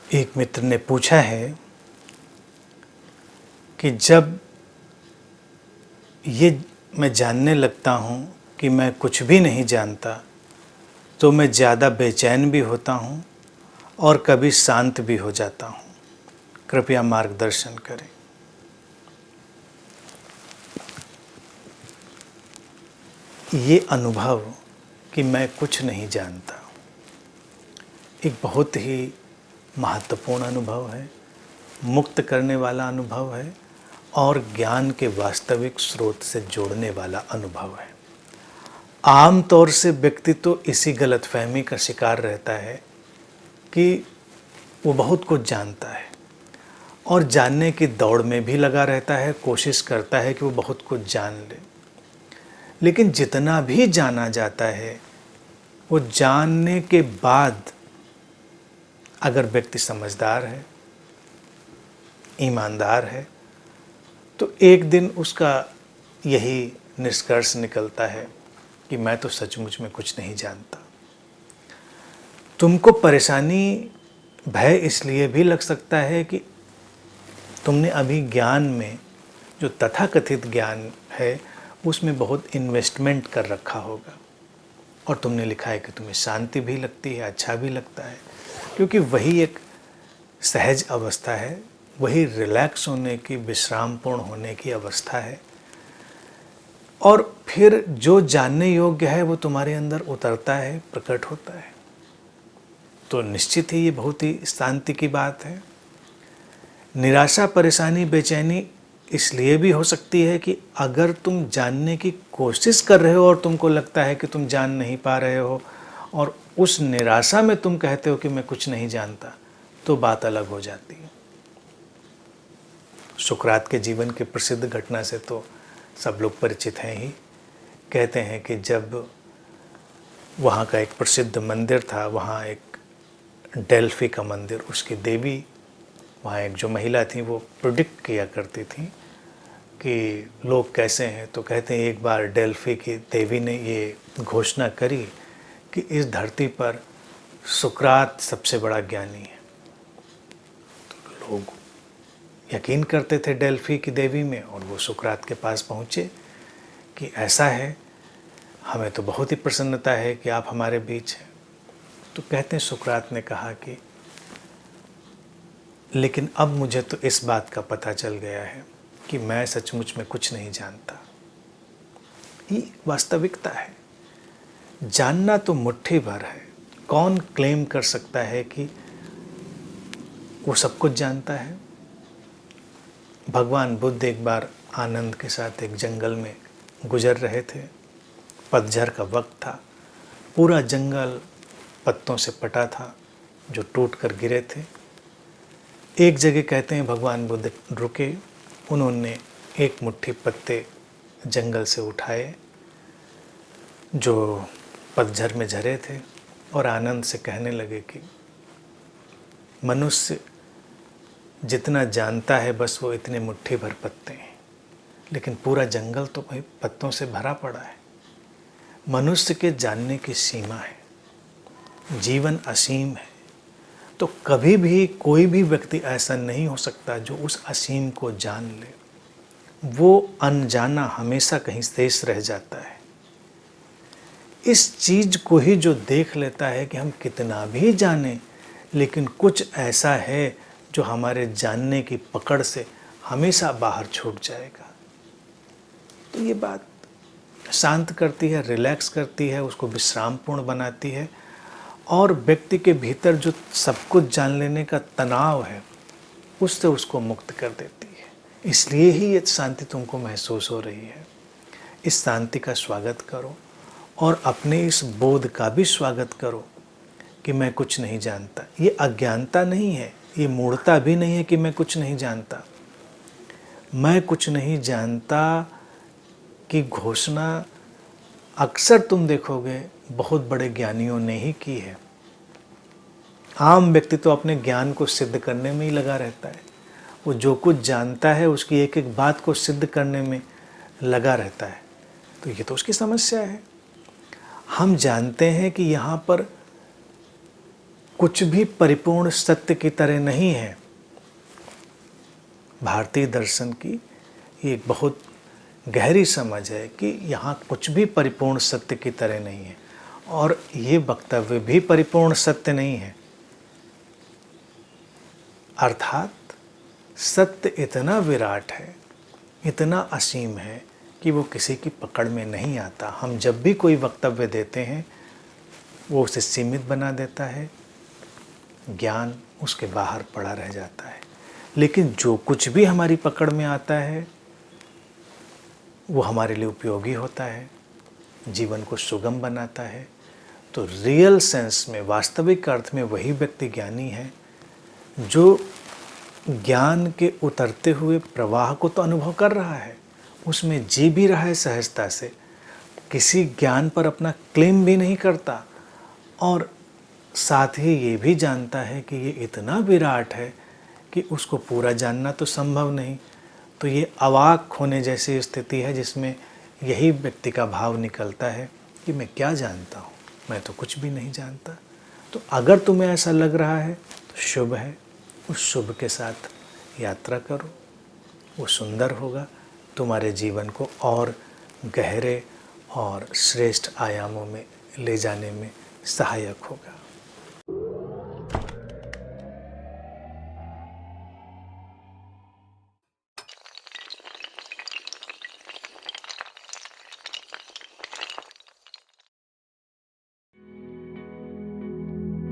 एक मित्र ने पूछा है कि जब ये मैं जानने लगता हूँ कि मैं कुछ भी नहीं जानता तो मैं ज़्यादा बेचैन भी होता हूँ और कभी शांत भी हो जाता हूँ। कृपया मार्गदर्शन करें। ये अनुभव कि मैं कुछ नहीं जानता एक बहुत ही महत्वपूर्ण अनुभव है, मुक्त करने वाला अनुभव है और ज्ञान के वास्तविक स्रोत से जोड़ने वाला अनुभव है। आम तौर से व्यक्ति तो इसी गलतफहमी का शिकार रहता है कि वो बहुत कुछ जानता है और जानने की दौड़ में भी लगा रहता है, कोशिश करता है कि वो बहुत कुछ जान ले। लेकिन जितना भी जाना जाता है वो जानने के बाद अगर व्यक्ति समझदार है, ईमानदार है, तो एक दिन उसका यही निष्कर्ष निकलता है कि मैं तो सचमुच में कुछ नहीं जानता। तुमको परेशानी, भय इसलिए भी लग सकता है कि तुमने अभी ज्ञान में, जो तथाकथित ज्ञान है, उसमें बहुत इन्वेस्टमेंट कर रखा होगा और तुमने लिखा है कि तुम्हें शांति भी लगती है, अच्छा भी लगता है, क्योंकि वही एक सहज अवस्था है, वही रिलैक्स होने की, विश्रामपूर्ण होने की अवस्था है। और फिर जो जानने योग्य है वो तुम्हारे अंदर उतरता है, प्रकट होता है, तो निश्चित ही ये बहुत ही शांति की बात है। निराशा, परेशानी, बेचैनी इसलिए भी हो सकती है कि अगर तुम जानने की कोशिश कर रहे हो और तुमको लगता है कि तुम जान नहीं पा रहे हो और उस निराशा में तुम कहते हो कि मैं कुछ नहीं जानता, तो बात अलग हो जाती है। सुकरात के जीवन की प्रसिद्ध घटना से तो सब लोग परिचित हैं ही। कहते हैं कि जब वहाँ का एक प्रसिद्ध मंदिर था, वहाँ एक डेल्फी का मंदिर, उसकी देवी, वहाँ एक जो महिला थी वो प्रिडिक्ट किया करती थी कि लोग कैसे हैं। तो कहते हैं एक बार डेल्फी की देवी ने ये घोषणा करी कि इस धरती पर सुकरात सबसे बड़ा ज्ञानी है। तो लोग यकीन करते थे डेल्फी की देवी में और वो सुकरात के पास पहुँचे कि ऐसा है, हमें तो बहुत ही प्रसन्नता है कि आप हमारे बीच हैं। तो कहते हैं सुकरात ने कहा कि लेकिन अब मुझे तो इस बात का पता चल गया है कि मैं सचमुच में कुछ नहीं जानता। ये वास्तविकता है। जानना तो मुट्ठी भर है। कौन क्लेम कर सकता है कि वो सब कुछ जानता है? भगवान बुद्ध एक बार आनंद के साथ एक जंगल में गुजर रहे थे। पतझड़ का वक्त था, पूरा जंगल पत्तों से पटा था जो टूट कर गिरे थे। एक जगह कहते हैं भगवान बुद्ध रुके, उन्होंने एक मुट्ठी पत्ते जंगल से उठाए जो पतझड़ में झरे थे और आनंद से कहने लगे कि मनुष्य जितना जानता है बस वो इतने मुट्ठी भर पत्ते हैं, लेकिन पूरा जंगल तो भाई पत्तों से भरा पड़ा है। मनुष्य के जानने की सीमा है, जीवन असीम है, तो कभी भी कोई भी व्यक्ति ऐसा नहीं हो सकता जो उस असीम को जान ले। वो अनजाना हमेशा कहीं शेष रह जाता है। इस चीज़ को ही जो देख लेता है कि हम कितना भी जानें, लेकिन कुछ ऐसा है जो हमारे जानने की पकड़ से हमेशा बाहर छूट जाएगा, तो ये बात शांत करती है, रिलैक्स करती है, उसको विश्रामपूर्ण बनाती है और व्यक्ति के भीतर जो सब कुछ जान लेने का तनाव है उससे उसको मुक्त कर देती है। इसलिए ही ये शांति तुमको महसूस हो रही है। इस शांति का स्वागत करो और अपने इस बोध का भी स्वागत करो कि मैं कुछ नहीं जानता। ये अज्ञानता नहीं है, ये मूढ़ता भी नहीं है कि मैं कुछ नहीं जानता। मैं कुछ नहीं जानता की घोषणा अक्सर तुम देखोगे बहुत बड़े ज्ञानियों ने ही की है। आम व्यक्ति तो अपने ज्ञान को सिद्ध करने में ही लगा रहता है। वो जो कुछ जानता है उसकी एक एक बात को सिद्ध करने में लगा रहता है। तो ये तो उसकी समस्या है। हम जानते हैं कि यहाँ पर कुछ भी परिपूर्ण सत्य की तरह नहीं है। भारतीय दर्शन की ये एक बहुत गहरी समझ है कि यहाँ कुछ भी परिपूर्ण सत्य की तरह नहीं है, और ये वक्तव्य भी परिपूर्ण सत्य नहीं है। अर्थात सत्य इतना विराट है, इतना असीम है कि वो किसी की पकड़ में नहीं आता। हम जब भी कोई वक्तव्य देते हैं वो उसे सीमित बना देता है, ज्ञान उसके बाहर पड़ा रह जाता है। लेकिन जो कुछ भी हमारी पकड़ में आता है वो हमारे लिए उपयोगी होता है, जीवन को सुगम बनाता है। तो रियल सेंस में, वास्तविक अर्थ में वही व्यक्ति ज्ञानी है जो ज्ञान के उतरते हुए प्रवाह को तो अनुभव कर रहा है, उसमें जी भी रहा है सहजता से, किसी ज्ञान पर अपना क्लेम भी नहीं करता, और साथ ही ये भी जानता है कि ये इतना विराट है कि उसको पूरा जानना तो संभव नहीं। तो ये अवाक होने जैसी स्थिति है जिसमें यही व्यक्ति का भाव निकलता है कि मैं क्या जानता हूँ, मैं तो कुछ भी नहीं जानता। तो अगर तुम्हें ऐसा लग रहा है तो शुभ है, उस शुभ के साथ यात्रा करो, वो सुंदर होगा, तुम्हारे जीवन को और गहरे और श्रेष्ठ आयामों में ले जाने में सहायक होगा।